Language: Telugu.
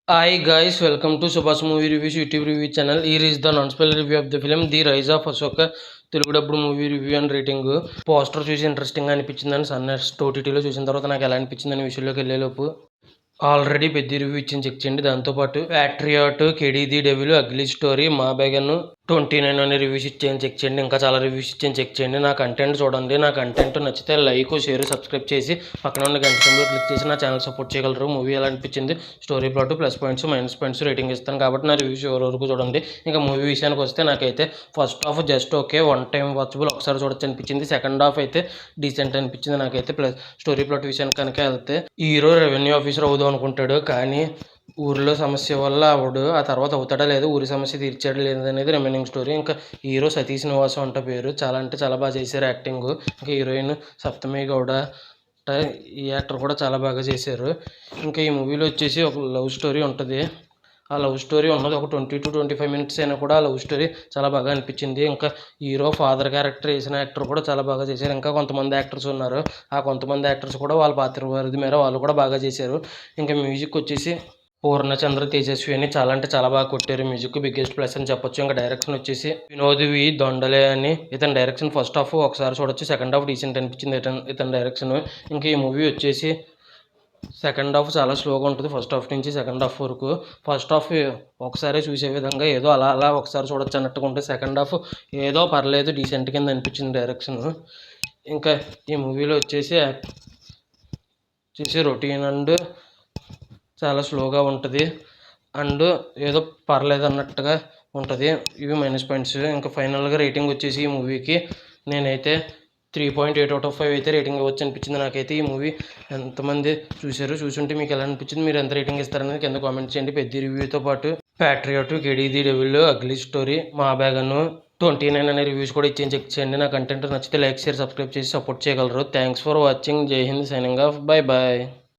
Hi guys, welcome to Subhash Movie Reviews YouTube review channel. Here is the non-spoiler review of the film The Rise of Ashoka. Telugu డబ్బుడు movie review and rating. Poster చూసి ఇంట్రెస్టింగ్గా అనిపించిందని సన్నెస్ట్ ఓటీటీలో చూసిన తర్వాత నాకు ఎలా అనిపించిందని విషయంలోకి వెళ్ళేలోపు ఆల్రెడీ పెద్ద రివ్యూ ఇచ్చింది చెక్ చేయండి. దాంతోపాటు Patriot, కెడీ the devil, ugly story, మా బెగన్ 29 అనే రివ్యూస్ ఇచ్చేయండి చెక్ చేయండి. ఇంకా చాలా రివ్యూస్ ఇచ్చేయండి చెక్ చేయండి. నా కంటెంట్ చూడండి. నా కంటెంట్ నచ్చితే లైక్, షేర్, సబ్స్క్రైబ్ చేసి పక్కన ఉన్న గంట సింబల్ క్లిక్ చేసి నా ఛానల్ సపోర్ట్ చేయగలరు. మూవీ ఎలా అనిపించింది, story plot, plus points, minus points rating ఇస్తాను కాబట్టి నా రివ్యూస్ ఎవరి వరకు చూడండి. ఇంకా మూవీ విషయానికి వస్తే నాకైతే first half just okay, one time watchable, ఒకసారి చూడొచ్చు అనిపించింది. సెకండ్ హాఫ్ అయితే డీసెంట్ అనిపించింది నాకైతే. ప్లస్ స్టోరీ ప్లాట్ విషయానికి కనుక వెళ్తే హీరో రెవెన్యూ ఆఫీసర్ అవుదాం అనుకుంటాడు, కానీ ఊరిలో సమస్య వల్ల అవడు. ఆ తర్వాత అవుతాడా లేదు, ఊరి సమస్య తీర్చాడు లేదు అనేది రిమైనింగ్ స్టోరీ. ఇంకా హీరో సతీష్ నివాసం అంట పేరు. చాలా అంటే చాలా బాగా చేశారు యాక్టింగ్. ఇంకా హీరోయిన్ సప్తమి గౌడ, ఈ యాక్టర్ కూడా చాలా బాగా చేశారు. ఇంకా ఈ మూవీలో వచ్చేసి ఒక లవ్ స్టోరీ ఉంటుంది. ఆ లవ్ స్టోరీ ఉన్నది ఒక 20 to 25 మినిట్స్ అయినా కూడా ఆ లవ్ స్టోరీ చాలా బాగా అనిపించింది. ఇంకా హీరో ఫాదర్ క్యారెక్టర్ వేసిన యాక్టర్ కూడా చాలా బాగా చేశారు. ఇంకా కొంతమంది యాక్టర్స్ ఉన్నారు. ఆ కొంతమంది యాక్టర్స్ కూడా వాళ్ళ పాత్ర పరిధి మేర వాళ్ళు కూడా బాగా చేశారు. ఇంకా మ్యూజిక్ వచ్చేసి పూర్ణచంద్ర తేజస్వి అని చాలా అంటే చాలా బాగా కొట్టారు. మ్యూజిక్ బిగ్గెస్ట్ ప్లస్ అని చెప్పొచ్చు. ఇంకా డైరెక్షన్ వచ్చేసి వినోద్ వి దొండలే అని. ఇతని డైరెక్షన్ ఫస్ట్ హాఫ్ ఒకసారి చూడొచ్చు, సెకండ్ హాఫ్ డీసెంట్ అనిపించింది ఇతని డైరెక్షన్. ఇంకా ఈ మూవీ వచ్చేసి సెకండ్ హాఫ్ చాలా స్లోగా ఉంటుంది ఫస్ట్ హాఫ్ నుంచి సెకండ్ హాఫ్ వరకు. ఫస్ట్ హాఫ్ ఒకసారి చూసే విధంగా ఏదో అలా అలా ఒకసారి చూడొచ్చు అన్నట్టుగా ఉంటుంది. సెకండ్ హాఫ్ ఏదో పర్లేదు డీసెంట్ కింద అనిపించింది డైరెక్షన్. ఇంకా ఈ మూవీలో వచ్చేసి రొటీన్ అండ్ చాలా స్లోగా ఉంటుంది అండ్ ఏదో పర్లేదు అన్నట్టుగా ఉంటుంది. ఇవి మైనస్ పాయింట్స్. ఇంకా ఫైనల్గా రేటింగ్ వచ్చేసి ఈ మూవీకి నేనైతే 3.8/5 అయితే రేటింగ్ ఇవ్వచ్చు అనిపించింది నాకైతే. ఈ మూవీ ఎంతమంది చూసుంటే మీకు ఎలా అనిపించింది, మీరు ఎంత రేటింగ్ ఇస్తారనేది కింద కామెంట్ చేయండి. పెద్ద రివ్యూతో పాటు Patriot, కెడీ the devil, ugly story, మా బ్యాగన్ 29 అనే రివ్యూస్ కూడా ఇచ్చేసి చెక్ చేయండి. నా కంటెంట్ నచ్చితే లైక్, షేర్, సబ్స్క్రైబ్ చేసి సపోర్ట్ చేయగలరు. Thanks for watching. Jai Hind, signing off. Bye bye.